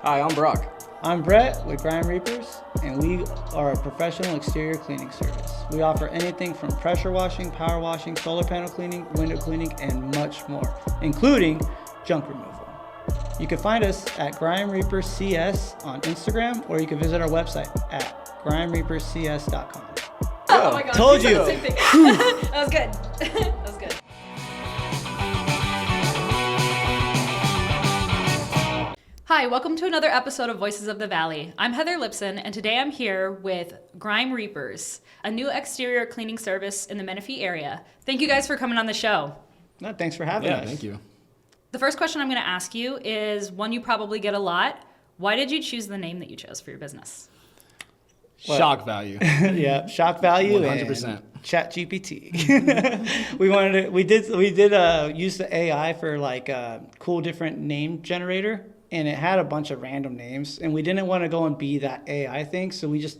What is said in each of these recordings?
Hi, I'm Brock. I'm Brett with Grime Reapers, and we are a professional exterior cleaning service. We offer anything from pressure washing, power washing, solar panel cleaning, window cleaning, and much more, including junk removal. You can find us at Grime Reapers CS on Instagram, or you can visit our website at grimereaperscs.com. Oh my God. Told you. That was good. That was good. Hi, welcome to another episode of Voices of the Valley. I'm Heather Lipson, and today I'm here with Grime Reapers, a new exterior cleaning service in the Menifee area. Thank you guys for coming on the show. No, thanks for having us. Thank you. The first question I'm going to ask you is one you probably get a lot. Why did you choose the name that you chose for your business? What? Shock value. Yeah, shock value 100%. and Chat GPT. we did use the AI for like a cool different name generator, and it had a bunch of random names, and we didn't want to go and be that AI thing, so we just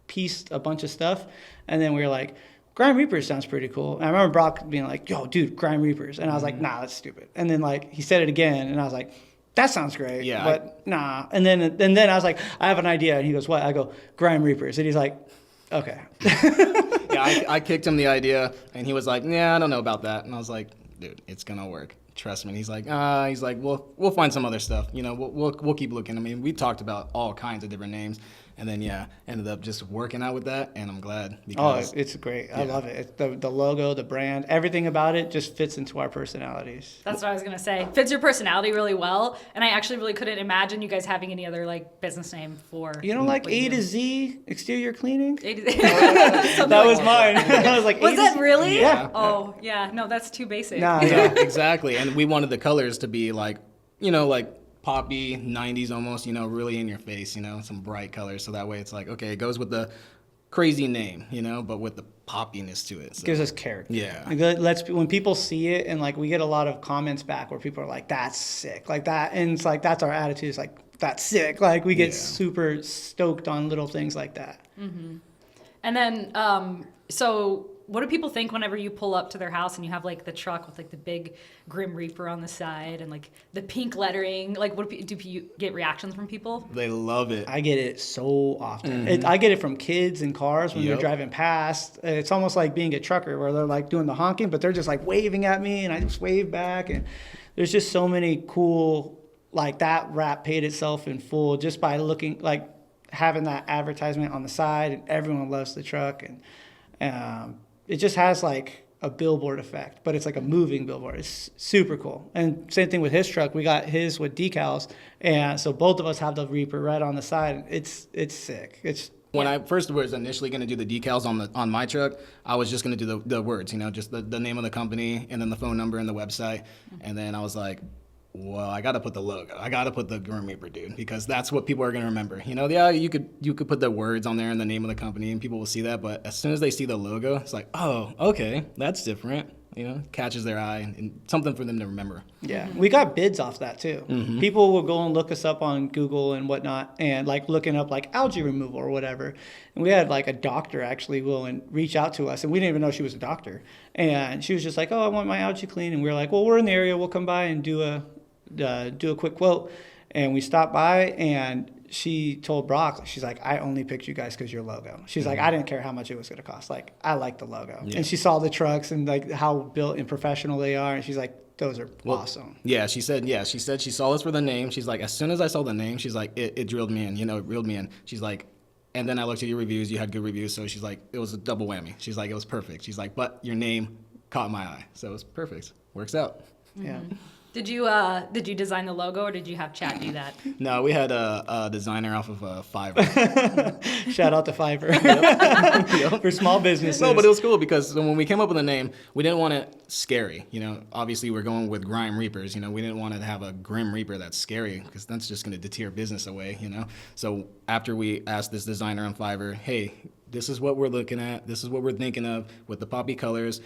pieced a bunch of stuff, and then we were like, Grime Reapers sounds pretty cool. And I remember Brock being like, yo, dude, Grime Reapers. And I was like, nah, that's stupid. And then like he said it again, and I was like, that sounds great, yeah, but nah. And then I was like, I have an idea. And he goes, what? I go, Grime Reapers. And he's like, okay. Yeah, I kicked him the idea, and he was like, yeah, I don't know about that. And I was like, dude, it's going to work. Trust me. And he's like, we'll find some other stuff. You know, we'll keep looking. I mean, we talked about all kinds of different names. And then, ended up just working out with that, and I'm glad. Because, it's great. I love it. The logo, the brand, everything about it just fits into our personalities. That's what I was going to say. Fits your personality really well, and I actually really couldn't imagine you guys having any other like business name for... You know, like A to Z exterior cleaning? A to Z. That was mine. I was like, was that really? Yeah. Oh, yeah. No, that's too basic. Nah, yeah, exactly. And we wanted the colors to be like, like poppy, 90s almost, really in your face, some bright colors. So that way it's like, okay, it goes with the crazy name, but with the poppiness to it. So. Gives us character. Yeah. When people see it, and like we get a lot of comments back where people are like, that's sick, like that. And it's like, that's our attitude. It's like, that's sick. Like we get super stoked on little things like that. Mm-hmm. And then, so what do people think whenever you pull up to their house and you have like the truck with like the big Grim Reaper on the side and like the pink lettering? Like, do you get reactions from people? They love it. I get it so often. Mm-hmm. I get it from kids in cars when they're driving past. It's almost like being a trucker where they're like doing the honking, but they're just like waving at me and I just wave back. And there's just so many cool, like that wrap paid itself in full just by looking, like having that advertisement on the side, and everyone loves the truck. And it just has like a billboard effect, but it's like a moving billboard. It's super cool. And same thing with his truck. We got his with decals, and so both of us have the Reaper red on the side. It's sick. When I first was initially going to do the decals on my truck, I was just going to do the words, just the name of the company and then the phone number and the website. And then I was like, well, I got to put the logo. I got to put the Grim Reaper, dude, because that's what people are going to remember. You could put the words on there and the name of the company, and people will see that. But as soon as they see the logo, it's like, oh, okay, that's different. Catches their eye and something for them to remember. Yeah, we got bids off that too. Mm-hmm. People will go and look us up on Google and whatnot, and like looking up like algae removal or whatever. And we had like a doctor actually will and reach out to us, and we didn't even know she was a doctor. And she was just like, oh, I want my algae clean. And we were like, well, we're in the area. We'll come by and do a quick quote. And we stopped by, and she told Brock, she's like, I only picked you guys because your logo. She's like, I didn't care how much it was going to cost. Like, I like the logo. Yeah. And she saw the trucks and like how built and professional they are. And she's like, those are awesome. Yeah, she said she saw us for the name. She's like, as soon as I saw the name, she's like, it drilled me in, it reeled me in. She's like, and then I looked at your reviews. You had good reviews. So she's like, it was a double whammy. She's like, it was perfect. She's like, but your name caught my eye. So it was perfect. Works out. Yeah. Did you design the logo, or did you have Chat do that? No, we had a designer off of Fiverr. Shout out to Fiverr. For small businesses. No, but it was cool because when we came up with the name, we didn't want it scary. Obviously we're going with Grime Reapers. We didn't want to have a Grim Reaper that's scary because that's just going to deter business away. So after we asked this designer on Fiverr, hey, this is what we're looking at. This is what we're thinking of with the poppy colors.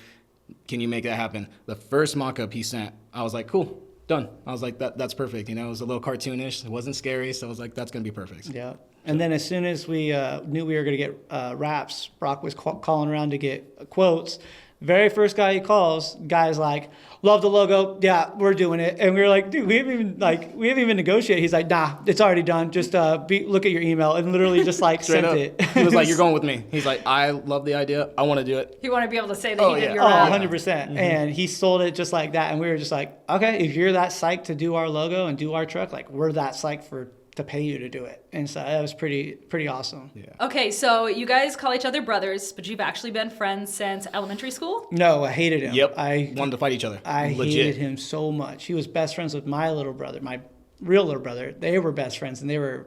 Can you make that happen? The first mock-up he sent, I was like, cool, done. I was like, that's perfect. It was a little cartoonish. It wasn't scary. So I was like, that's going to be perfect. Yeah. And then as soon as we knew we were going to get wraps, Brock was calling around to get quotes. Very first guy he calls, guy's like, love the logo. Yeah, we're doing it. And we were like, dude, we haven't even negotiated. He's like, nah, it's already done. Just look at your email, and literally just like Straight sent up. it. He was like, you're going with me. He's like, I love the idea. I want to do it. You want to be able to say that Oh, you did yeah. your Oh, own. 100%. Mm-hmm. And he sold it just like that. And we were just like, okay, if you're that psyched to do our logo and do our truck, like we're that psyched to pay you to do it. And so that was pretty awesome. Yeah. Okay, so you guys call each other brothers, but you've actually been friends since elementary school? No, I hated him. Yep. I wanted to fight each other. Legit. hated him so much. He was best friends with my little brother, my real little brother. They were best friends, and they were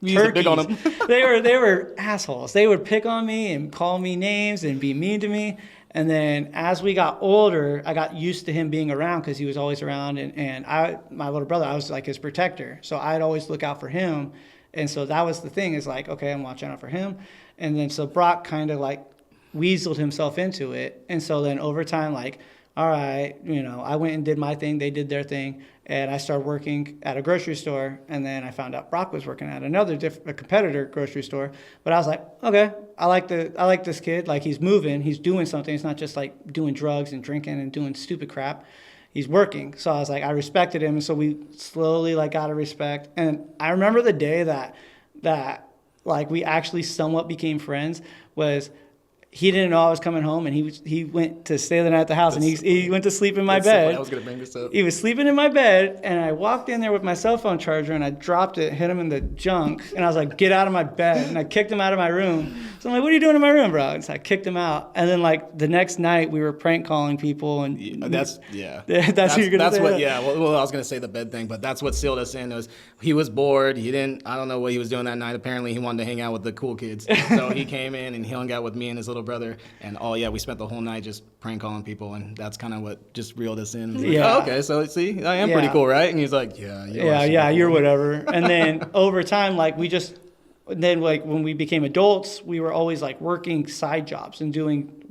We used to pick on turkeys. him. they were assholes. They would pick on me and call me names and be mean to me. And then as we got older, I got used to him being around because he was always around. And my little brother, I was like his protector. So I'd always look out for him. And so that was the thing, is like, okay, I'm watching out for him. And then so Brock kind of like weaseled himself into it. And so then over time, like, all right, I went and did my thing. They did their thing. And I started working at a grocery store. And then I found out Brock was working at a competitor grocery store. But I was like, okay, I like this kid. Like, he's moving. He's doing something. It's not just like doing drugs and drinking and doing stupid crap. He's working. So I was like, I respected him. And so we slowly like got a respect. And I remember the day that like we actually somewhat became friends was he didn't know I was coming home, and he went to stay the night at the house, and he went to sleep in my bed. I was gonna bring this up. He was sleeping in my bed, and I walked in there with my cell phone charger, and I dropped it, hit him in the junk, and I was like, get out of my bed, and I kicked him out of my room. So I'm like, what are you doing in my room, bro? And so I kicked him out, and then like the next night we were prank calling people, and That's what you're gonna that's say. what yeah. Well, I was gonna say the bed thing, but that's what sealed us in. Was he was bored. I don't know what he was doing that night. Apparently, he wanted to hang out with the cool kids. So he came in and he hung out with me and his little brother. And we spent the whole night just prank calling people, and that's kind of what just reeled us in. Like, Yeah. oh, okay, so see, I am pretty cool, right? And he's like, yeah, you're whatever. And then over time, like when we became adults, we were always like working side jobs and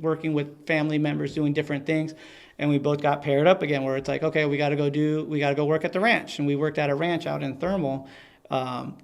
working with family members, doing different things. And we both got paired up again, where it's like, okay, we got to go work at the ranch. And we worked at a ranch out in Thermal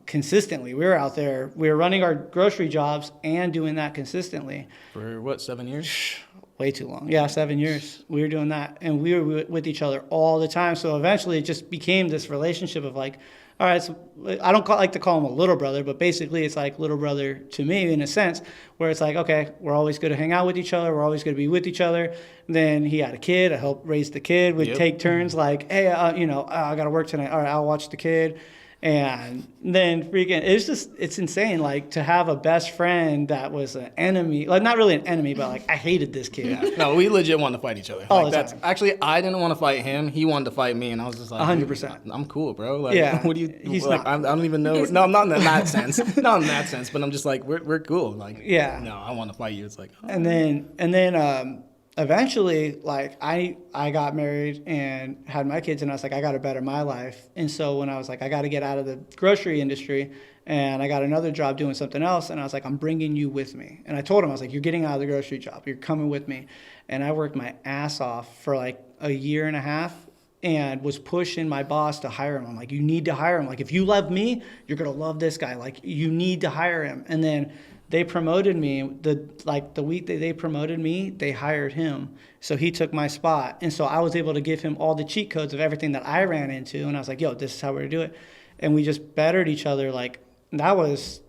consistently. We were out there, we were running our grocery jobs and doing that consistently. For what, 7 years? Way too long. Yeah, 7 years. We were doing that, and we were with each other all the time. So eventually it just became this relationship of like, all right, so I don't like to call him a little brother, but basically it's like little brother to me in a sense, where it's like, okay, we're always going to hang out with each other. We're always going to be with each other. Then he had a kid. I helped raise the kid. We'd take turns like, hey, I got to work tonight. All right, I'll watch the kid. And then it's insane, like, to have a best friend that was an enemy, like, not really an enemy, but like, I hated this kid. Yeah. No, we legit wanted to fight each other. All like, the time. Actually, I didn't want to fight him. He wanted to fight me, and I was just like, 100%. I'm cool, bro. Like, Yeah. what do you? He's like, not. I don't even know. No, I'm not in that sense. Not in that sense, but I'm just like, we're cool. Like, Yeah. No, I want to fight you. It's like, oh. And then eventually, like, I got married and had my kids, and I was like, I got to better my life. And so when I was like, I got to get out of the grocery industry, and I got another job doing something else, and I was like, I'm bringing you with me. And I told him, I was like, you're getting out of the grocery job. You're coming with me. And I worked my ass off for like a year and a half and was pushing my boss to hire him. I'm like, you need to hire him. Like, if you love me, you're going to love this guy. Like, you need to hire him. And then they promoted me. The week that they promoted me, they hired him. So he took my spot. And so I was able to give him all the cheat codes of everything that I ran into. And I was like, yo, this is how we're going to do it. And we just bettered each other. Like, that was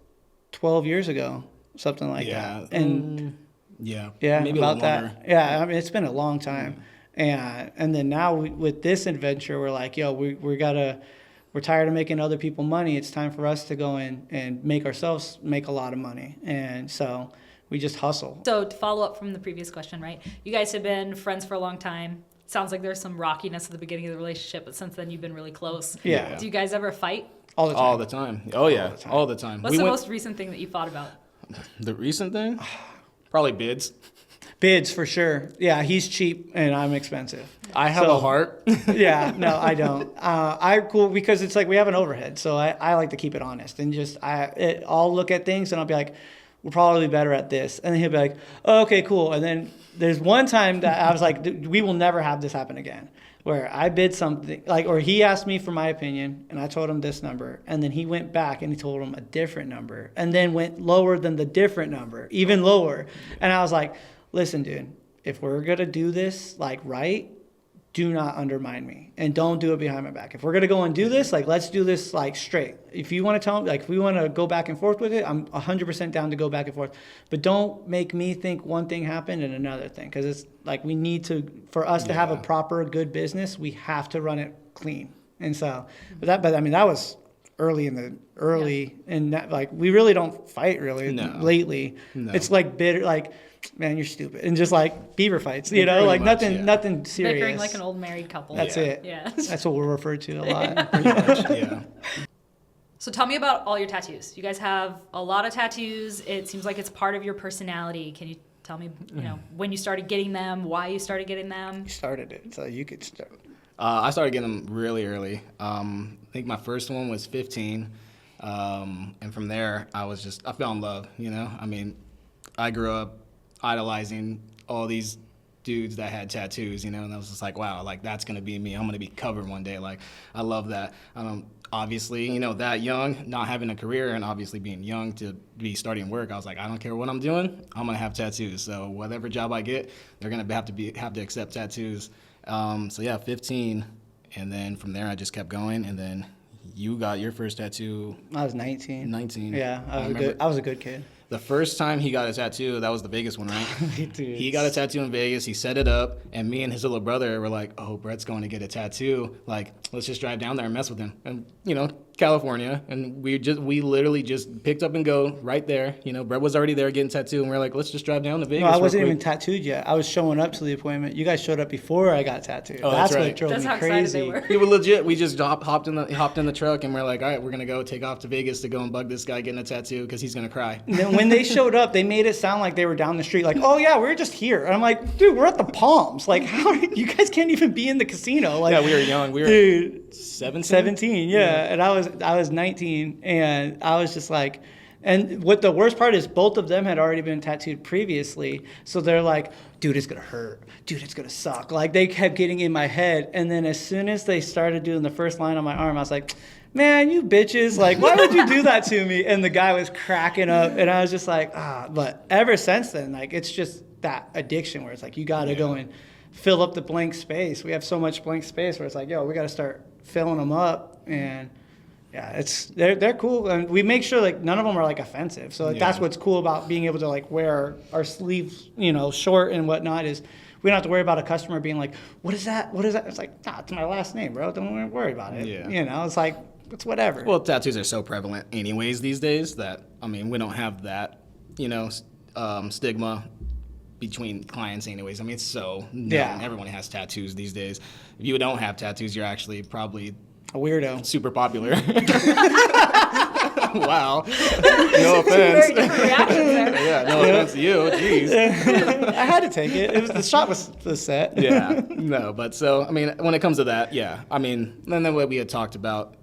12 years ago, something like that. And yeah, maybe about longer. that. Yeah, I mean, it's been a long time. And then now with this adventure, we're like, yo, we're tired of making other people money. It's time for us to go in and make ourselves make a lot of money. And so we just hustle. So to follow up from the previous question, right? You guys have been friends for a long time. Sounds like there's some rockiness at the beginning of the relationship, but since then you've been really close. Yeah. Do you guys ever fight? All the time. All the time. Oh, yeah. All the time. What's the most recent thing that you fought about? The recent thing? Probably bids. Bids, for sure. Yeah, he's cheap and I'm expensive. I have a heart. Yeah, no, I don't. I'm cool because it's like we have an overhead, so I like to keep it honest and just I'll look at things and I'll be like, we're probably better at this, and then he'll be like, oh, okay, cool. And then there's one time that I was like, we will never have this happen again, where I bid something or he asked me for my opinion and I told him this number, and then he went back and he told him a different number, and then went lower than the different number, even lower, and I was like, listen, dude, if we're going to do this like right, do not undermine me and don't do it behind my back. If we're going to go and do this, like, let's do this like straight. If you want to tell me, like, if we want to go back and forth with it, I'm 100% down to go back and forth. But don't make me think one thing happened and another thing. Because it's like, we need to, for us to have a proper, good business, we have to run it clean. And so, but I mean, that was early, and that, like, we really don't fight really lately. No. It's like bitter, like, man, you're stupid, and just like beaver fights, you know, like nothing serious. Bickering like an old married couple. That's it. Yeah, that's what we're referred to a lot. Pretty much, yeah. So tell me about all your tattoos. You guys have a lot of tattoos. It seems like it's part of your personality. Can you tell me, you know, when you started getting them, why you started getting them? You started it, so you could start. I started getting them really early. I think my first one was 15, and from there I fell in love. You know, I mean, I grew up idolizing all these dudes that had tattoos, you know, and I was just like, wow, like, that's gonna be me. I'm gonna be covered one day. Like, I love that. Obviously, you know, that young, not having a career, and obviously being young to be starting work, I was like, I don't care what I'm doing, I'm gonna have tattoos. So whatever job I get, they're gonna have to accept tattoos. So yeah, 15, and then from there I just kept going, and then you got your first tattoo. I was 19. 19. Yeah, I was a good kid. The first time he got a tattoo, that was the Vegas one, right? He got a tattoo in Vegas. He set it up, and me and his little brother were like, oh, Brett's going to get a tattoo. Like, let's just drive down there and mess with him. And, you know, California, and we literally just picked up and go right there. You know, Brett was already there getting tattooed, and we are like, let's just drive down to Vegas. No, I wasn't even tattooed yet. I was showing up to the appointment. You guys showed up before I got tattooed. Oh, that's right. What drove that's me how crazy. excited they were. We were legit. We just hopped in the truck, and we're like, all right, we're gonna go take off to Vegas to go and bug this guy getting a tattoo because he's gonna cry. And then when they showed up, they made it sound like they were down the street, like, oh yeah, we were just here. And I'm like, dude, we're at the Palms. Like, how you guys can't even be in the casino? Like, yeah, we were young. We were dude, 17, yeah. And I was 19, and I was just like, and what the worst part is, both of them had already been tattooed previously, so they're like, dude, it's gonna hurt, dude, it's gonna suck. Like, they kept getting in my head, and then as soon as they started doing the first line on my arm, I was like, man, you bitches, like, why would you do that to me? And the guy was cracking up, and I was just like, but ever since then, like, it's just that addiction where it's like, you gotta go and fill up the blank space. We have so much blank space where it's like, yo, we gotta start filling them up. And yeah, they're cool, and we make sure like none of them are like offensive. So like, that's what's cool about being able to like wear our sleeves, you know, short and whatnot, is we don't have to worry about a customer being like, what is that? It's like, nah, it's my last name, bro. Don't worry about it. Yeah. You know, it's like, it's whatever. Well, tattoos are so prevalent anyways these days that, I mean, we don't have that, you know, stigma between clients anyways. I mean, it's so known. Everyone has tattoos these days. If you don't have tattoos, you're actually probably a weirdo. Super popular. Wow. No offense. Very different reactions there. Yeah, no offense to you. Jeez. I had to take it. The shot was set. Yeah. No, but so, I mean, when it comes to that, yeah. I mean, and then what we had talked about,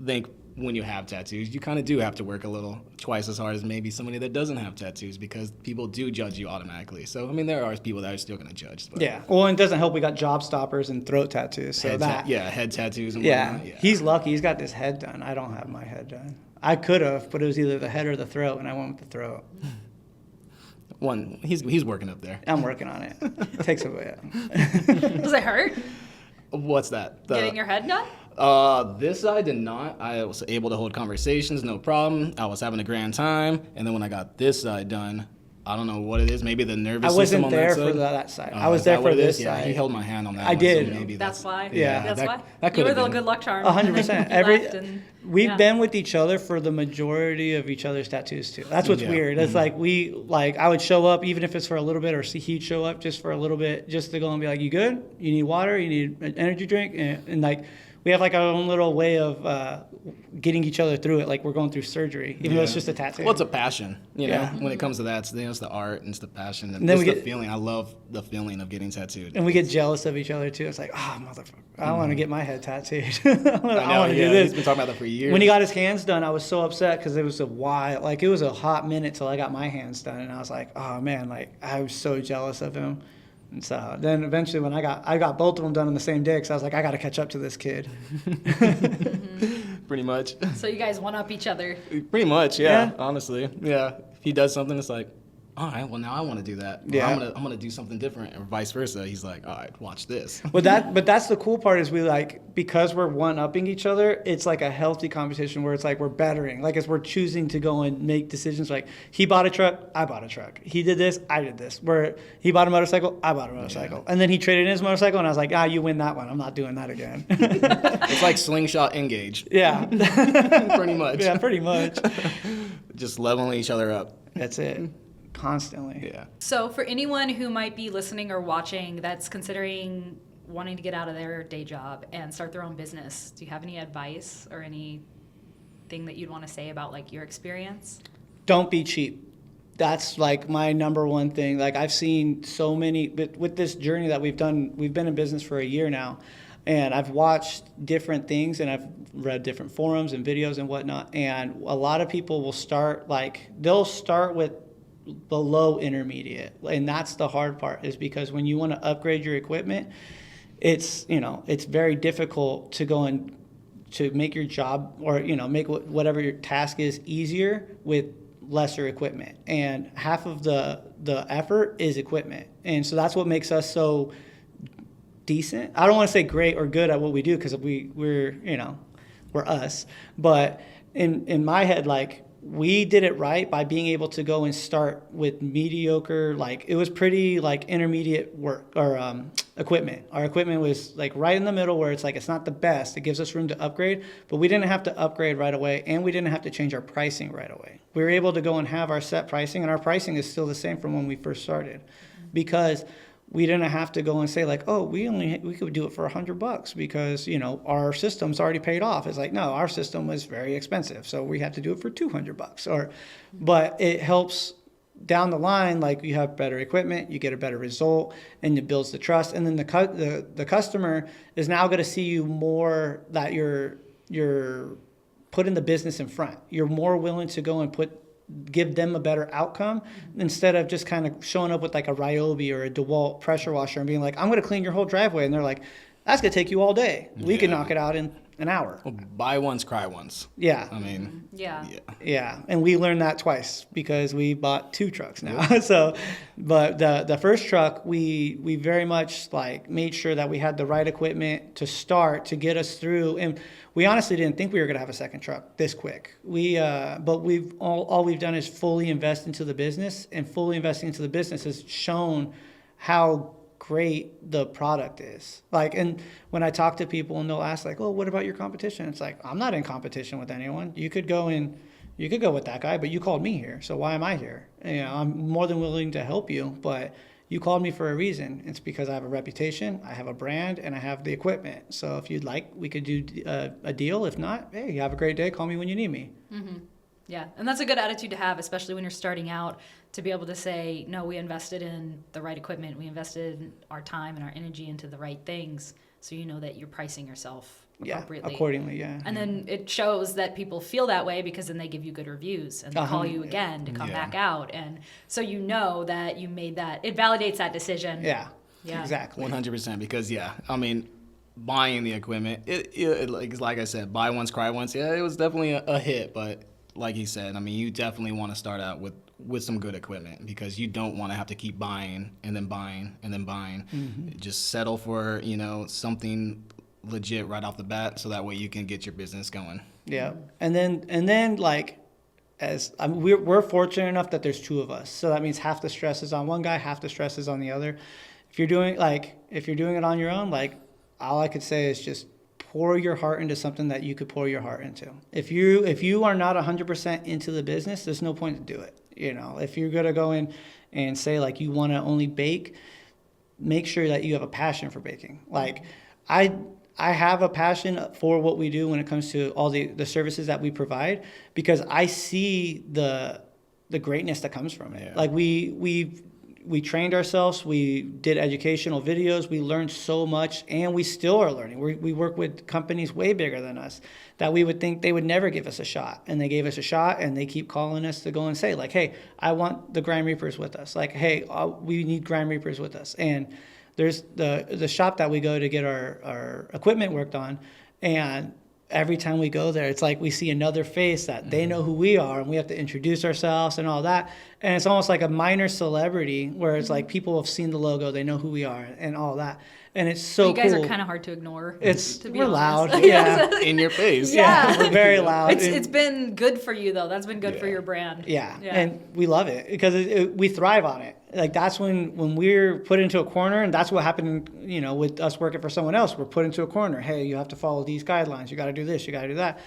I think when you have tattoos, you kind of do have to work a little twice as hard as maybe somebody that doesn't have tattoos, because people do judge you automatically. So, I mean, there are people that are still going to judge. But. Yeah. Well, and it doesn't help we got job stoppers and throat tattoos. So head tattoos and yeah. whatnot. Yeah. He's lucky. He's got this head done. I don't have my head done. I could have, but it was either the head or the throat, and I went with the throat. He's working up there. I'm working on it. It takes a bit. Does it hurt? What's that? Getting your head done? This I did not. I was able to hold conversations, no problem. I was having a grand time, and then when I got this side done, I don't know what it is. Maybe the nervous system on that side. I wasn't there for that side. I was there for this side. Yeah, he held my hand on that. I did. So maybe that's why. Yeah, that's why. That you could were have the good luck charm. 100%. We've been with each other for the majority of each other's tattoos too. That's what's weird. It's like I would show up even if it's for a little bit, or he'd show up just for a little bit, just to go and be like, "You good? You need water? You need an energy drink?" And like, we have like our own little way of getting each other through it, like we're going through surgery, even though it's just a tattoo. Well, it's a passion, you know. When it comes to that, it's the art and it's the passion and it's the feeling. I love the feeling of getting tattooed. And we get jealous of each other too. It's like, oh, motherfucker, I want to get my head tattooed. I want to do this. He's been talking about that for years. When he got his hands done, I was so upset because it was a while, like it was a hot minute till I got my hands done, and I was like, oh man, like I was so jealous of him. And so then eventually when I got both of them done on the same day, because I was like, I got to catch up to this kid. Pretty much. So you guys one up each other. Pretty much, yeah. Honestly, yeah. If he does something, it's like, all right, well now I want to do that. Well, Yeah. I'm gonna do something different, or vice versa. He's like, all right, watch this. But that's the cool part is we like, because we're one-upping each other, it's like a healthy competition where it's like we're bettering. Like as we're choosing to go and make decisions, like he bought a truck, I bought a truck. He did this, I did this. Where he bought a motorcycle, I bought a motorcycle. Yeah. And then he traded in his motorcycle and I was like, you win that one. I'm not doing that again. It's like slingshot engage. Yeah. Pretty much. Yeah, pretty much. Just leveling each other up. That's it. Constantly. Yeah. So for anyone who might be listening or watching that's considering wanting to get out of their day job and start their own business, do you have any advice or anything that you'd want to say about like your experience? Don't be cheap. That's like my number one thing. Like I've seen so many, but with this journey that we've done, we've been in business for a year now, and I've watched different things and I've read different forums and videos and whatnot. And a lot of people will start they'll start with the low intermediate. And that's the hard part, is because when you want to upgrade your equipment, it's very difficult to go and to make your job or, make whatever your task is easier with lesser equipment. And half of the effort is equipment. And so that's what makes us so decent. I don't want to say great or good at what we do, because we're us. But in my head, like, we did it right by being able to go and start with mediocre, like it was pretty like intermediate work or equipment. Our equipment was like right in the middle where it's like it's not the best. It gives us room to upgrade, but we didn't have to upgrade right away, and we didn't have to change our pricing right away. We were able to go and have our set pricing, and our pricing is still the same from when we first started, because we didn't have to go and say like, oh, we could do it for $100 because, our system's already paid off. It's like, no, our system was very expensive, so we had to do it for $200. But it helps down the line. Like, you have better equipment, you get a better result, and it builds the trust. And then the customer is now going to see you more, that you're putting the business in front. You're more willing to go and give them a better outcome, instead of just kind of showing up with like a Ryobi or a DeWalt pressure washer and being like, I'm going to clean your whole driveway. And they're like, that's going to take you all day. We can knock it out in an hour. Well, buy once, cry once. Yeah. I mean, Yeah. Yeah. And we learned that twice because we bought 2 trucks now. But the first truck, we very much like made sure that we had the right equipment to start to get us through. And we honestly didn't think we were going to have a second truck this quick. But all we've done is fully invest into the business, and fully investing into the business has shown how great the product is. Like, and when I talk to people and they'll ask like, oh, what about your competition? It's like, I'm not in competition with anyone. You could go with that guy, but you called me here. So why am I here? I'm more than willing to help you, but you called me for a reason. It's because I have a reputation, I have a brand, and I have the equipment. So if you'd like, we could do a deal. If not, hey, have a great day. Call me when you need me. Mm-hmm. Yeah, and that's a good attitude to have, especially when you're starting out, to be able to say, no, we invested in the right equipment. We invested our time and our energy into the right things, so you know that you're pricing yourself appropriately. Yeah, accordingly, yeah. And then it shows that people feel that way because then they give you good reviews and they call you again to come back out. And so you know that you made that. It validates that decision. Yeah, Yeah. exactly. 100%. Because I mean, buying the equipment, like I said, buy once, cry once. Yeah, it was definitely a hit, but like he said, I mean, you definitely want to start out with some good equipment, because you don't want to have to keep buying and then buying and then buying. Mm-hmm. Just settle for, something legit right off the bat, so that way you can get your business going. Yeah. And then like, we're fortunate enough that there's 2 of us. So that means half the stress is on one guy, half the stress is on the other. If you're doing it on your own, like, all I could say is just pour your heart into something that you could pour your heart into. If you are not 100% into the business, there's no point to do it. If you're going to go in and say like you want to only bake, make sure that you have a passion for baking. Like, I have a passion for what we do when it comes to all the services that we provide, because I see the greatness that comes from it. Yeah. Like, we trained ourselves, we did educational videos, we learned so much, and we still are learning. We work with companies way bigger than us that we would think they would never give us a shot, and they gave us a shot, and they keep calling us to go and say like, hey, I want the Grime Reapers with us. Like, hey, we need Grime Reapers with us. And there's the shop that we go to get our equipment worked on, and every time we go there, it's like we see another face that they know who we are, and we have to introduce ourselves and all that. And it's almost like a minor celebrity where it's like people have seen the logo, they know who we are and all that. And it's so You guys cool. are kind of hard to ignore. We're honest. loud. Yeah. In your face. Yeah. We're very loud. It's been good for you though. That's been good for your brand. Yeah. And we love it because we thrive on it. Like that's when we're put into a corner, and that's what happened, with us working for someone else. We're put into a corner. Hey, you have to follow these guidelines. You got to do this. You got to do that.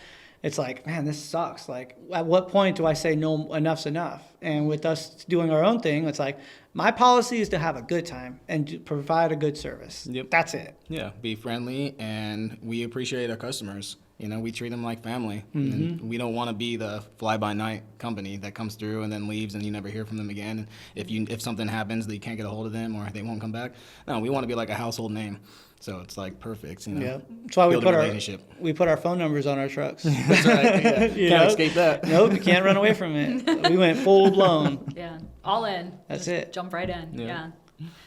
It's like, man, this sucks. Like, at what point do I say no, enough's enough? And with us doing our own thing, it's like, my policy is to have a good time and to provide a good service. Yep. That's it. Yeah, be friendly, and we appreciate our customers. We treat them like family. And we don't want to be the fly-by-night company that comes through and then leaves and you never hear from them again. If something happens that you can't get a hold of them or they won't come back. No, we want to be like a household name. So it's like perfect, Yeah. That's why we put our phone numbers on our trucks. That's right. Yeah. Can't escape that. Nope, you can't run away from it. We went full blown. Yeah. All in. That's Just it. Jump right in. Yeah.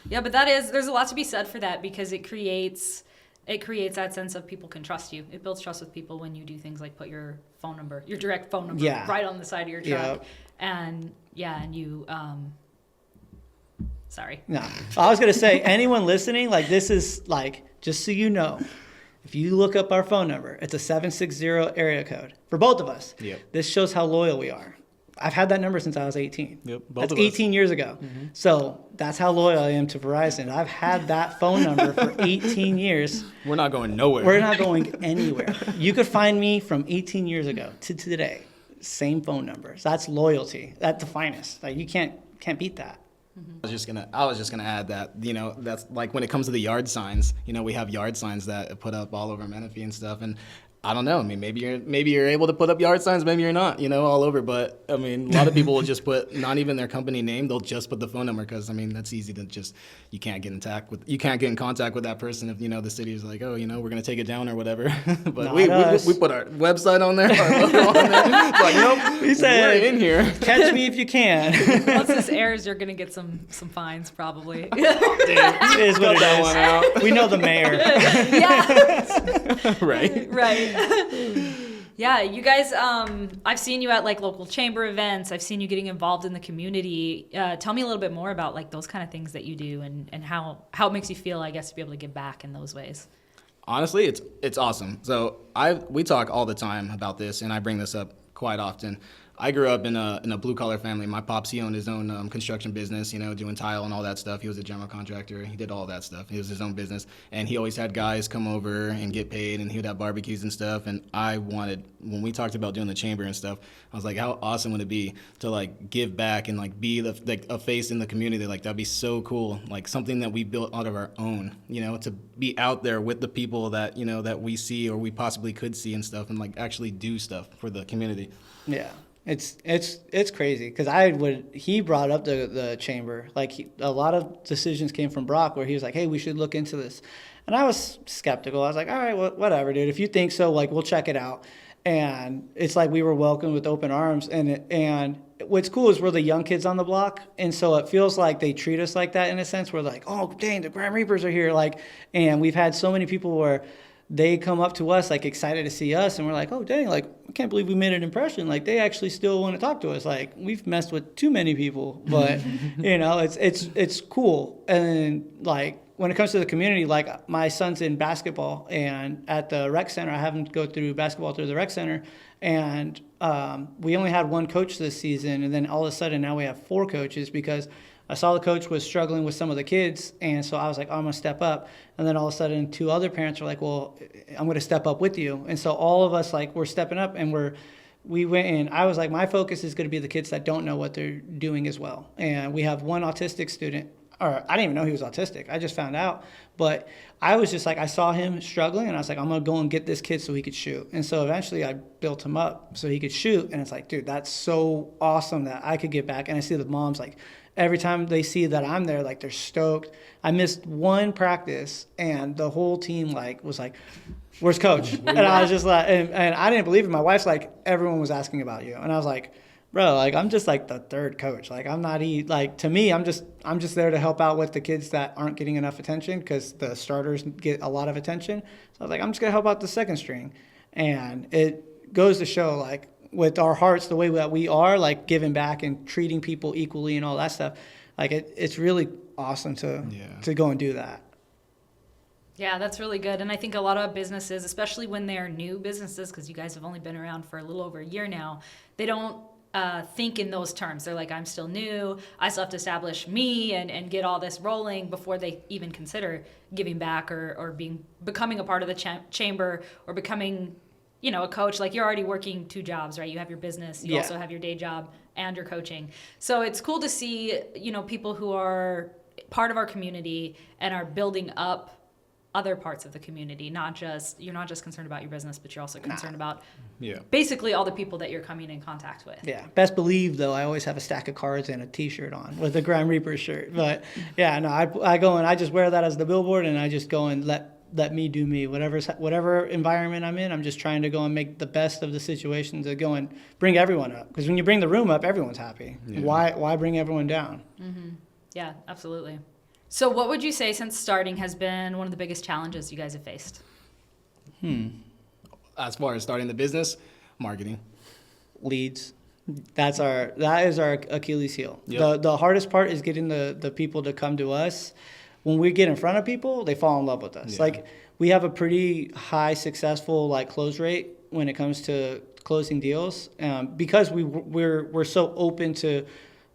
Yeah, but there's a lot to be said for that because it creates that sense of people can trust you. It builds trust with people when you do things like put your phone number, your direct phone number right on the side of your truck. And you sorry. No. I was going to say, anyone listening, like this is like, just so you know, if you look up our phone number, it's a 760 area code for both of us. Yep. This shows how loyal we are. I've had that number since I was 18. Yep, that's 18 years ago. So that's how loyal I am to Verizon. I've had that phone number for 18 years. We're not going nowhere. We're not going anywhere. You could find me from 18 years ago to today. Same phone numbers. That's loyalty at the finest. Like you can't beat that. I was just gonna add that that's like when it comes to the yard signs. We have yard signs that put up all over Menifee and stuff, and I don't know. I mean, maybe you're able to put up yard signs, maybe you're not. All over. But I mean, a lot of people will just put not even their company name. They'll just put the phone number because I mean that's easy to just you can't get in contact with that person if the city is like, oh, we're gonna take it down or whatever. But we put our website on there, our logo on there. It's like nope, we said, we're in here. Catch me if you can. Once this airs, you're gonna get some fines probably. It is what it that is. one out. We know the mayor. Yeah. Right. Yeah, you guys, I've seen you at like local chamber events. I've seen you getting involved in the community. Tell me a little bit more about like those kind of things that you do and how it makes you feel, I guess, to be able to give back in those ways. Honestly, it's awesome. So we talk all the time about this, and I bring this up quite often. I grew up in a blue collar family. My pops, he owned his own construction business, doing tile and all that stuff. He was a general contractor. He did all that stuff. It was his own business, and he always had guys come over and get paid, and he would have barbecues and stuff. And when we talked about doing the chamber and stuff, I was like, how awesome would it be to like give back and like be a face in the community? Like that'd be so cool. Like something that we built out of our own, to be out there with the people that that we see or we possibly could see and stuff, and like actually do stuff for the community. Yeah. It's crazy because he brought up the chamber, like a lot of decisions came from Brock where he was like, hey, we should look into this, and I was skeptical. I was like, all right, well, whatever, dude, if you think so, like we'll check it out. And it's like we were welcomed with open arms, and what's cool is we're the young kids on the block, and so it feels like they treat us like that in a sense. We're like, oh dang, the Grime Reapers are here, like, and we've had so many people where they come up to us like excited to see us, and we're like, oh dang, like I can't believe we made an impression. Like they actually still want to talk to us. Like we've messed with too many people, but it's cool. And like when it comes to the community, like my son's in basketball, and at the rec center, I have him go through basketball through the rec center, and we only had one coach this season, and then all of a sudden now we have 4 coaches because I saw the coach was struggling with some of the kids, and so I was like, oh, I'm going to step up. And then all of a sudden 2 other parents were like, well, I'm going to step up with you. And so all of us, like, we're stepping up, and we went in. I was like, my focus is going to be the kids that don't know what they're doing as well. And we have one autistic student, or I didn't even know he was autistic. I just found out. But I was just like, I saw him struggling, and I was like, I'm going to go and get this kid so he could shoot. And so eventually I built him up so he could shoot. And it's like, dude, that's so awesome that I could get back. And I see the moms, like, every time they see that I'm there, like they're stoked. I missed one practice, and the whole team like was like, "Where's coach?" And I was just like, and I didn't believe it. My wife's like, everyone was asking about you, and I was like, bro, like I'm just like the 3rd coach. Like I'm not like to me, I'm just there to help out with the kids that aren't getting enough attention because the starters get a lot of attention. So I was like, I'm just gonna help out the 2nd string. And it goes to show, like, with our hearts, the way that we are, like, giving back and treating people equally and all that stuff, like, it's really awesome to go and do that. Yeah, that's really good. And I think a lot of businesses, especially when they're new businesses, because you guys have only been around for a little over a year now, they don't think in those terms. They're like, I'm still new. I still have to establish me and get all this rolling before they even consider giving back or becoming a part of the chamber or becoming, you know, a coach. Like, you're already working 2 jobs, right? You have your business. You also have your day job and your coaching. So it's cool to see, you know, people who are part of our community and are building up other parts of the community. You're not just concerned about your business, but you're also concerned about basically all the people that you're coming in contact with. Yeah. Best believe, though, I always have a stack of cards and a T-shirt on with a Grime Reaper shirt. But yeah, no, I go and I just wear that as the billboard, and I just go and let me do me. Whatever environment I'm in, I'm just trying to go and make the best of the situation to go and bring everyone up. Because when you bring the room up, everyone's happy. Yeah. Why bring everyone down? Mm-hmm. Yeah, absolutely. So what would you say, since starting, has been one of the biggest challenges you guys have faced? As far as starting the business, marketing. Leads. That is our Achilles heel. Yep. The hardest part is getting the people to come to us. When we get in front of people, they fall in love with us. Yeah. Like, we have a pretty high successful, like, close rate when it comes to closing deals, because we're so open to.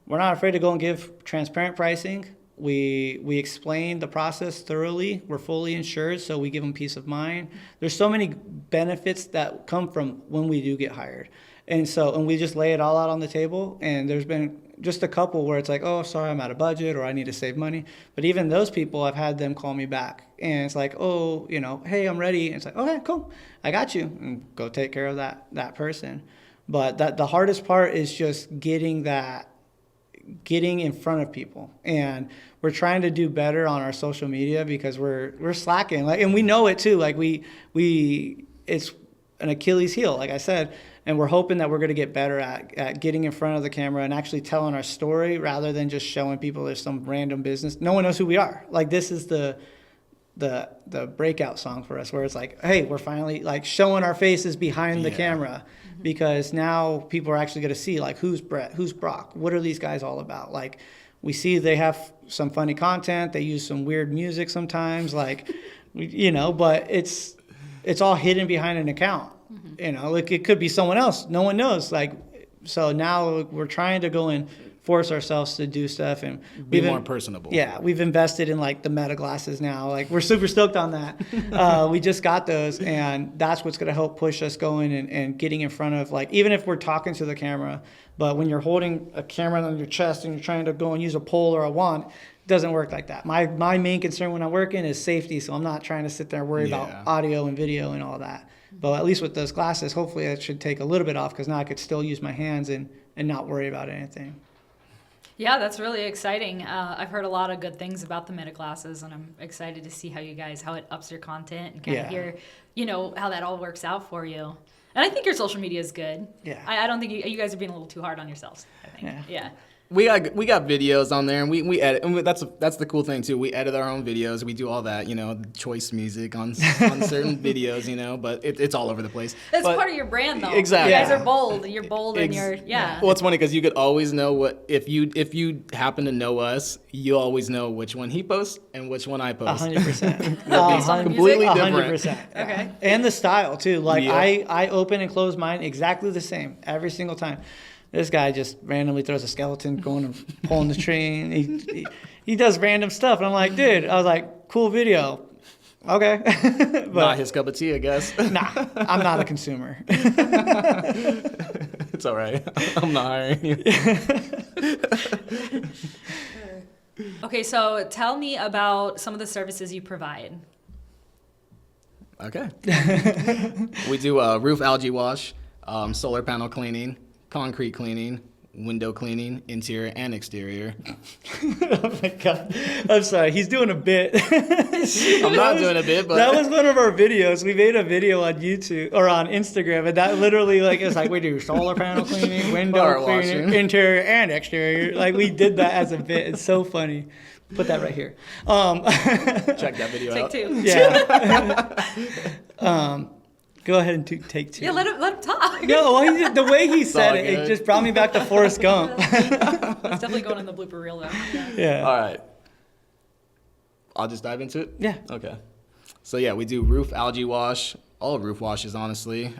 We're not afraid to go and give transparent pricing. We explain the process thoroughly. We're fully insured, so we give them peace of mind. There's so many benefits that come from when we do get hired. And we just lay it all out on the table. And there's been just a couple where it's like, oh, sorry, I'm out of budget, or I need to save money. But even those people, I've had them call me back. And it's like, oh, you know, hey, I'm ready. And it's like, okay, cool, I got you. And go take care of that person. But the hardest part is just getting in front of people. And we're trying to do better on our social media because we're slacking. Like, and we know it too. Like, we it's an Achilles heel, like I said, and we're hoping that we're going to get better at getting in front of the camera and actually telling our story rather than just showing people there's some random business. No one knows who we are. Like, this is the breakout song for us, where it's like, hey, we're finally, like, showing our faces behind the camera. Because now people are actually going to see, like, who's Brett, who's Brock, what are these guys all about? Like, we see they have some funny content, they use some weird music sometimes, like, you know, but it's all hidden behind an account. You know, like, it could be someone else, no one knows. Like, so now we're trying to go and force ourselves to do stuff and be more personable. Yeah, we've invested in, like, the Meta glasses now. Like, we're super stoked on that. We just got those, and that's what's going to help push us going and getting in front of, like, even if we're talking to the camera, but when you're holding a camera on your chest and you're trying to go and use a pole or a wand, it doesn't work like that. My main concern when I'm working is safety, so I'm not trying to sit there and worry about audio and video and all that. But at least with those glasses, hopefully that should take a little bit off, because now I could still use my hands and not worry about anything. Yeah, that's really exciting. I've heard a lot of good things about the Meta glasses, and I'm excited to see how it ups your content and kind of hear, you know, how that all works out for you. And I think your social media is good. Yeah. I don't think you guys are being a little too hard on yourselves, I think. Yeah. We got videos on there, and we edit, and that's the cool thing too. We edit our own videos. We do all that, you know, choice music on certain videos, you know. But it's all over the place. That's part of your brand, though. Exactly. You guys are bold. You're bold, and you're Well, it's funny because you could always know what if you happen to know us, you always know which one he posts and which one I post. 100%. Completely different. 100%. Okay. And the style too. Like, I open and close mine exactly the same every single time. This guy just randomly throws a skeleton going and pulling the tree. And he does random stuff. And I'm like, dude, I was like, cool video. Okay. But not his cup of tea, I guess. Nah, I'm not a consumer. It's all right. I'm not hiring you. Okay, so tell me about some of the services you provide. Okay. We do roof algae wash, solar panel cleaning, concrete cleaning, window cleaning, interior and exterior. Oh my God. I'm sorry. He's doing a bit. I'm not doing a bit, but that was one of our videos. We made a video on YouTube or on Instagram, and that literally, like, it's like we do solar panel cleaning, window cleaning, interior and exterior. Like, we did that as a bit. It's so funny. Put that right here. Check that video out. Take 2. Yeah. Go ahead and take 2. Yeah, let him talk. No, well, the way he said all it, it good. just brought me back to Forrest Gump. It's definitely going in the blooper reel, though. Yeah. All right. I'll just dive into it? Yeah. Okay. So, yeah, we do roof algae wash, all roof washes, honestly.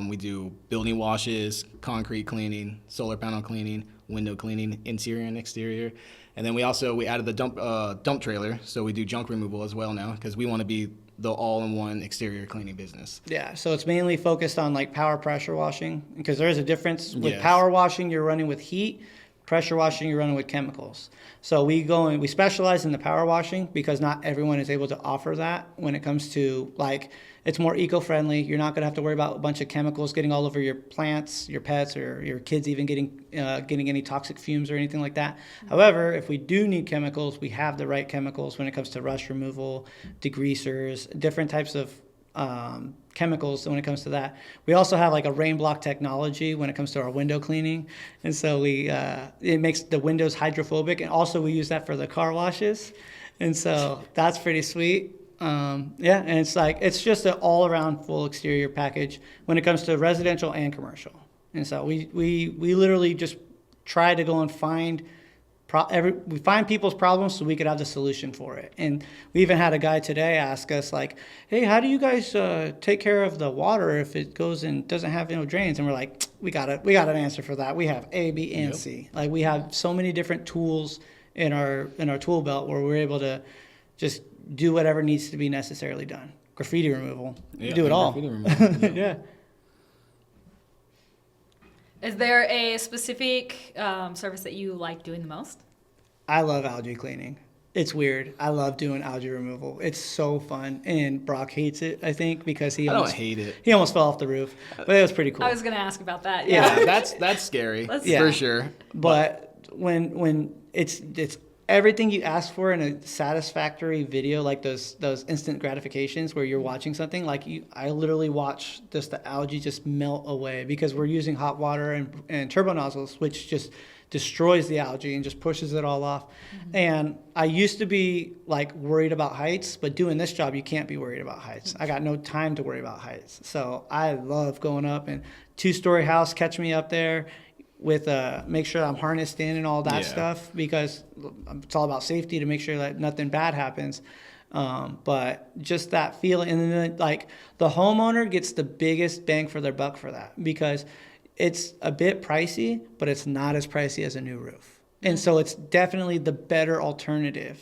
We do building washes, concrete cleaning, solar panel cleaning, window cleaning, interior and exterior. And then we added the dump trailer, so we do junk removal as well now because we want to be the all-in-one exterior cleaning business. Yeah, so it's mainly focused on like power pressure washing because there is a difference. With Yes. power washing, you're running with heat. Pressure washing, you're running with chemicals. So we specialize in the power washing because not everyone is able to offer that when it comes to like, it's more eco-friendly. You're not going to have to worry about a bunch of chemicals getting all over your plants, your pets, or your kids even getting any toxic fumes or anything like that. However, if we do need chemicals, we have the right chemicals when it comes to rust removal, degreasers, different types of chemicals when it comes to that. We also have like a rain block technology when it comes to our window cleaning. And so it makes the windows hydrophobic. And also we use that for the car washes. And so that's pretty sweet. And it's just an all around full exterior package when it comes to residential and commercial. And so we literally just try to go and find we find people's problems so we could have the solution for it. And we even had a guy today ask us like, hey, how do you guys take care of the water if it goes and doesn't have drains? And we're like, we got an answer for that. We have A, B, and C. Like we have so many different tools in our tool belt where we're able to just do whatever needs to be necessarily done. Graffiti removal. Yeah, do it all. graffiti removal, Yeah. Is there a specific service that you like doing the most? I love algae cleaning. It's weird. I love doing algae removal. It's so fun. And Brock hates it, I think, because I don't hate it. he almost fell off the roof. But it was pretty cool. I was going to ask about that. Yeah, that's scary Yeah. for sure. But when it's everything you ask for in a satisfactory video, like those instant gratifications where you're watching something, I literally watch the algae just melt away because we're using hot water and turbo nozzles, which just destroys the algae and just pushes it all off. Mm-hmm. And I used to be like worried about heights, but doing this job, you can't be worried about heights. I got no time to worry about heights. So I love going up and 2-story house, catch me up there with make sure I'm harnessed in and all that stuff because it's all about safety to make sure that nothing bad happens. But just that feeling, and then like the homeowner gets the biggest bang for their buck for that because it's a bit pricey, but it's not as pricey as a new roof. And so it's definitely the better alternative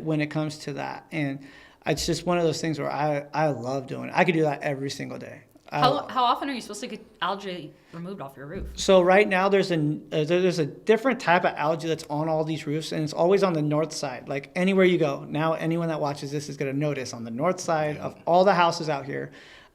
when it comes to that. And it's just one of those things where I love doing it. I could do that every single day. How often are you supposed to get algae removed off your roof? So right now there's a different type of algae that's on all these roofs, and it's always on the north side. Like anywhere you go, now anyone that watches this is going to notice on the north side of all the houses out here,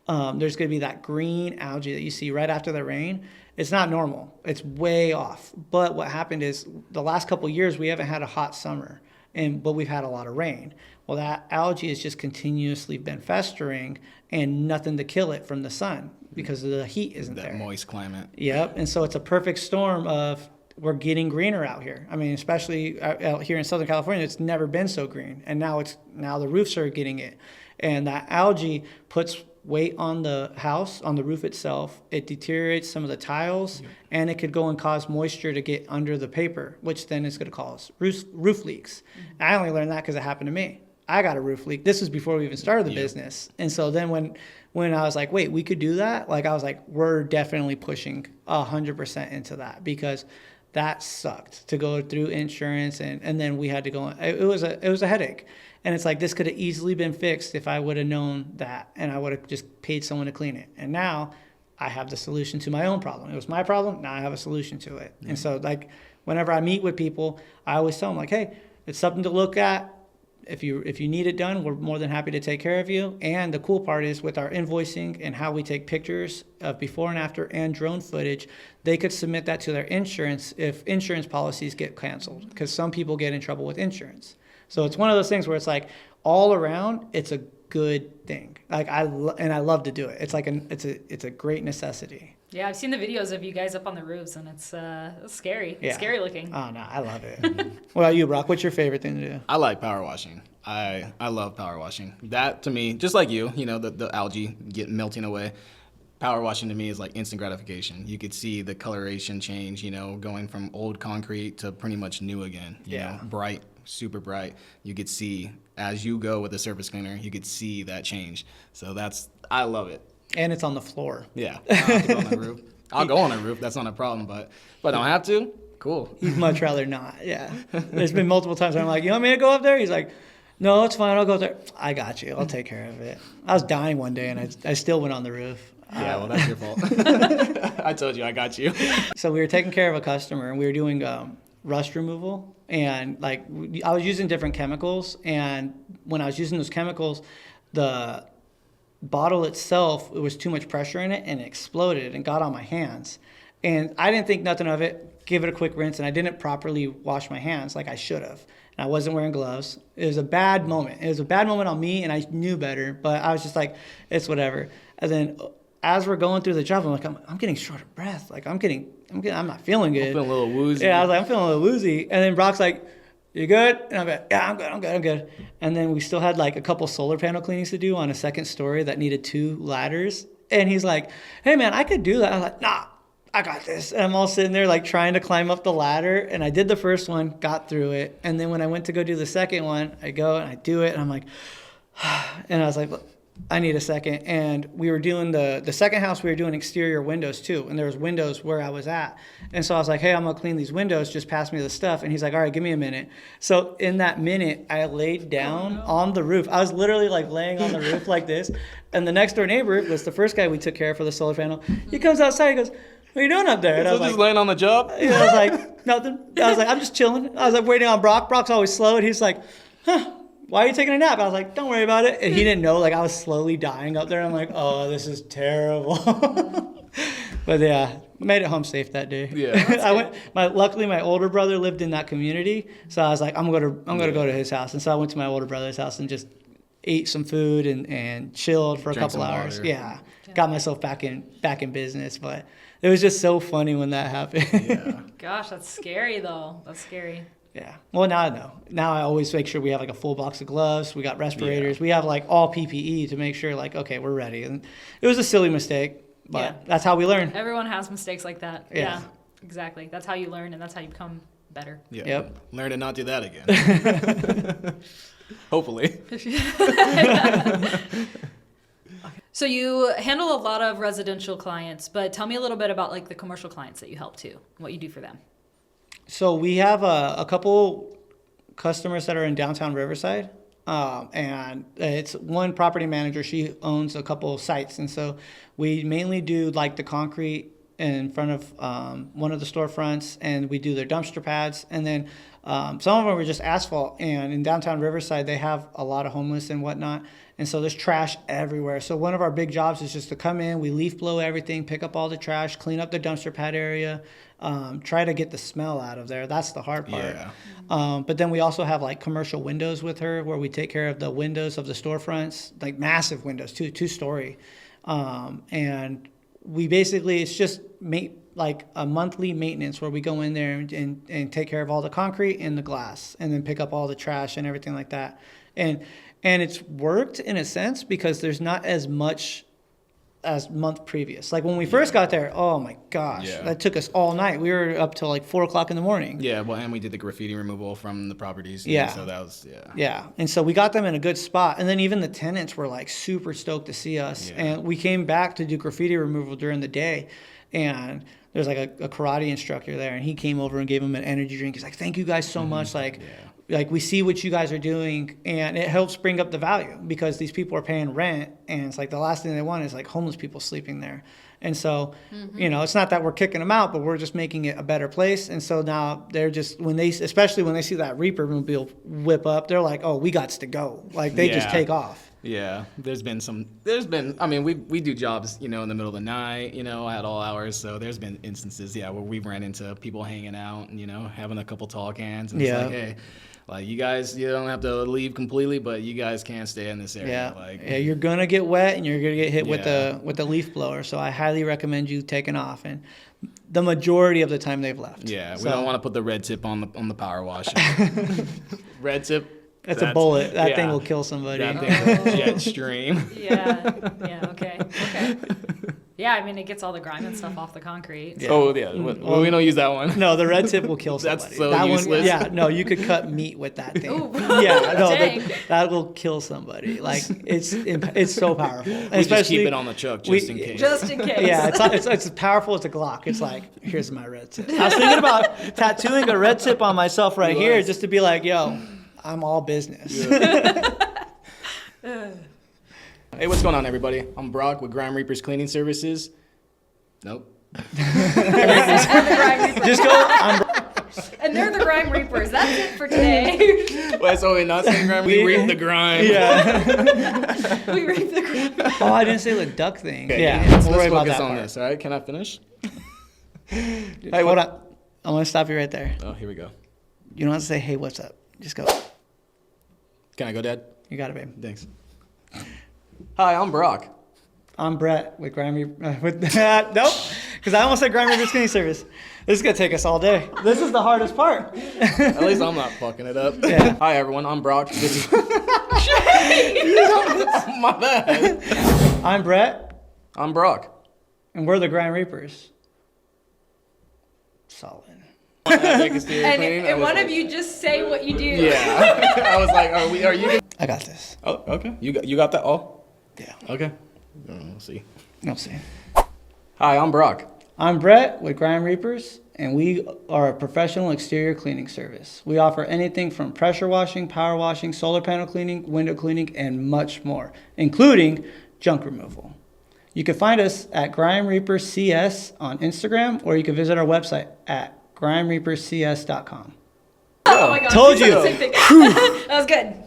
there's going to be that green algae that you see right after the rain. It's not normal. It's way off. But what happened is the last couple of years we haven't had a hot summer, but we've had a lot of rain. Well, that algae has just continuously been festering and nothing to kill it from the sun because the heat isn't there. That moist climate. Yep. And so it's a perfect storm of we're getting greener out here. I mean, especially out here in Southern California, it's never been so green. And now the roofs are getting it. And that algae puts weight on the house, on the roof itself. It deteriorates some of the tiles, and it could go and cause moisture to get under the paper, which then is going to cause roof leaks. Mm-hmm. I only learned that because it happened to me. I got a roof leak. This was before we even started the business. And so then when I was like, wait, we could do that? Like I was like, we're definitely pushing 100% into that because that sucked to go through insurance and then we had to go. It was a headache. And it's like this could have easily been fixed if I would have known that and I would have just paid someone to clean it. And now I have the solution to my own problem. It was my problem. Now I have a solution to it. Mm-hmm. And so like whenever I meet with people, I always tell them like, hey, it's something to look at. If you need it done, we're more than happy to take care of you. And the cool part is with our invoicing and how we take pictures of before and after and drone footage, they could submit that to their insurance if insurance policies get canceled because some people get in trouble with insurance. So it's one of those things where it's like all around, it's a good thing. Like I love to do it. It's like it's a great necessity. Yeah, I've seen the videos of you guys up on the roofs, and it's scary. Yeah. It's scary looking. Oh, no, I love it. What about you, Brock? What's your favorite thing to do? I like power washing. I love power washing. That, to me, just like you, the algae melting away. power washing to me is like instant gratification. You could see the coloration change, going from old concrete to pretty much new again. You know, bright, super bright. You could see as you go with the surface cleaner, you could see that change. So I love it. And it's on the floor. Yeah, I don't have to go on the roof. I'll go on a roof. That's not a problem. But if I don't have to, cool. He'd much rather not. Yeah. There's been multiple times where I'm like, you want me to go up there? He's like, no, it's fine. I'll go up there. I got you. I'll take care of it. I was dying one day, and I still went on the roof. Yeah, well, that's your fault. I told you, I got you. So we were taking care of a customer, and we were doing rust removal. And like I was using different chemicals, and when I was using those chemicals, the bottle itself, it was too much pressure in it, and it exploded and got on my hands. And I didn't think nothing of it, give it a quick rinse, and I didn't properly wash my hands like I should have. And I wasn't wearing gloves. It was a bad moment. It was a bad moment on me, and I knew better, but I was just like, it's whatever. And then as we're going through the job, I'm like, I'm getting short of breath. Like I'm not feeling good. I'm feeling a little woozy. Yeah, I was like, I'm feeling a little woozy. And then Brock's like, you good? And I'm like, yeah, I'm good. And then we still had like a couple solar panel cleanings to do on a second story that needed 2 ladders. And he's like, hey man, I could do that. I was like, nah, I got this. And I'm all sitting there like trying to climb up the ladder. And I did the first one, got through it. And then when I went to go do the second one, I go and I do it. And I'm like, and I was like, I need a second. And we were doing the second house, we were doing exterior windows too. And there was windows where I was at. And so I was like, hey, I'm going to clean these windows. Just pass me the stuff. And he's like, all right, give me a minute. So in that minute, I laid down on the roof. I was literally like laying on the roof like this. And the next door neighbor was the first guy we took care of for the solar panel. He comes outside, he goes, what are you doing up there? And I was just like, laying on the job? I was like, nothing. I was like, I'm just chilling. I was like waiting on Brock. Brock's always slow. And he's like, why are you taking a nap? I was like, don't worry about it. And he didn't know, like I was slowly dying up there. I'm like, oh, this is terrible. But yeah, made it home safe that day. Yeah. Luckily my older brother lived in that community. So I was like, I'm gonna go to his house. And so I went to my older brother's house and just ate some food and chilled for a couple hours. Yeah. Got myself back in business. But it was just so funny when that happened. Yeah. Gosh, that's scary though. That's scary. Yeah. Well, now I know. Now I always make sure we have like a full box of gloves. We got respirators. We have like all PPE to make sure like, okay, we're ready. And it was a silly mistake, but that's how we learn. Everyone has mistakes like that. Yeah. Exactly. That's how you learn and that's how you become better. Yeah. Yep. Learn to not do that again. Hopefully. So you handle a lot of residential clients, but tell me a little bit about like the commercial clients that you help too, what you do for them. So we have a couple customers that are in downtown Riverside, and it's one property manager. She owns a couple sites, and so we mainly do like the concrete in front of one of the storefronts, and we do their dumpster pads, and then some of them are just asphalt. And in downtown Riverside, they have a lot of homeless and whatnot, and so there's trash everywhere. So one of our big jobs is just to come in, we leaf blow everything, pick up all the trash, clean up the dumpster pad area. Try to get the smell out of there. That's the hard part. Yeah. But then we also have like commercial windows with her where we take care of the windows of the storefronts, like massive windows, 2-story. And we basically, it's just like a monthly maintenance where we go in there and take care of all the concrete and the glass and then pick up all the trash and everything like that. And it's worked in a sense because there's not as much as month previous. Like when we first got there, oh my gosh, that took us all night. We were up till like 4:00 in the morning. Yeah, well, and we did the graffiti removal from the properties. Yeah. So that was, Yeah, and so we got them in a good spot. And then even the tenants were like super stoked to see us. Yeah. And we came back to do graffiti removal during the day. And there's like a karate instructor there. And he came over and gave him an energy drink. He's like, thank you guys so much. Like we see what you guys are doing, and it helps bring up the value because these people are paying rent, and it's like the last thing they want is like homeless people sleeping there. And so, it's not that we're kicking them out, but we're just making it a better place. And so now they're just, especially when they see that Reaper mobile whip up, they're like, oh, we got to go. Like they just take off. Yeah, I mean, we do jobs, in the middle of the night, at all hours. So there's been instances, where we've ran into people hanging out and, having a couple tall cans. And it's like, hey, like you guys, you don't have to leave completely, but you guys can't stay in this area. You're going to get wet and you're going to get hit with the leaf blower. So I highly recommend you taking off. And the majority of the time they've left. Yeah, we don't want to put the red tip on the power wash. Red tip. That's a bullet. That thing will kill somebody. That thing will jet stream. Yeah, okay. Yeah, I mean, it gets all the grime and stuff off the concrete. Yeah. Oh yeah, we don't use that one. No, the red tip will kill somebody. That's so that useless. One, yeah, no, you could cut meat with that thing. Ooh. Yeah, no, Dang. that will kill somebody. Like it's so powerful. We just keep it on the truck just in case. Just in case. Yeah, it's as powerful as a Glock. It's like, here's my red tip. I was thinking about tattooing a red tip on myself right here just to be like, yo, I'm all business. Yeah. Hey, what's going on, everybody? I'm Brock with Grime Reapers Cleaning Services. Nope. And the Grime Reapers. Just go. And they're the Grime Reapers. That's it for today. Wait, so we're not saying grime? We reap the grime. Yeah. We reap the grime. Oh, I didn't say the duck thing. Okay, Yeah, let's we'll worry about focus that on part. this, all right? Can I finish? Hey, Hold on. I'm going to stop you right there. Oh, here we go. You don't have to say, hey, what's up? Just go. Can I go, Dad? You got it, babe. Thanks. Hi, I'm Brock. I'm Brett with Grime Reaper. Nope, because I almost said Grime Reaper Cleaning Service. This is going to take us all day. This is the hardest part. At least I'm not fucking it up. Yeah. Hi, everyone. I'm Brock. This is... My bad. I'm Brett, I'm Brock. and we're the Grime Reapers. Solid. And one of you just say what you do. Yeah. I was like, are you gonna... I got this. Oh, okay. You got that? Oh, Yeah. okay. We'll see. We'll see. Hi, I'm Brock. I'm Brett with Grime Reapers, and we are a professional exterior cleaning service. We offer anything from pressure washing, power washing, solar panel cleaning, window cleaning, and much more, including junk removal. You can find us at Grime Reaper CS on Instagram, or you can visit our website at grimereapercs.com. Oh my God. Told said you. the same thing. That was good.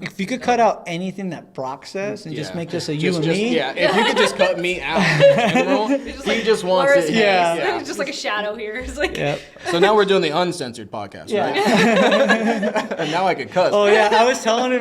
If you could cut out anything that Brock says and just make this a you and me, Yeah, if you could just cut me out in general, he just wants Blur his it. face. Yeah. It's just like a shadow here. It's like, Yep. So now we're doing the uncensored podcast, Yeah. right? And now I could cuss. Oh yeah, I was telling him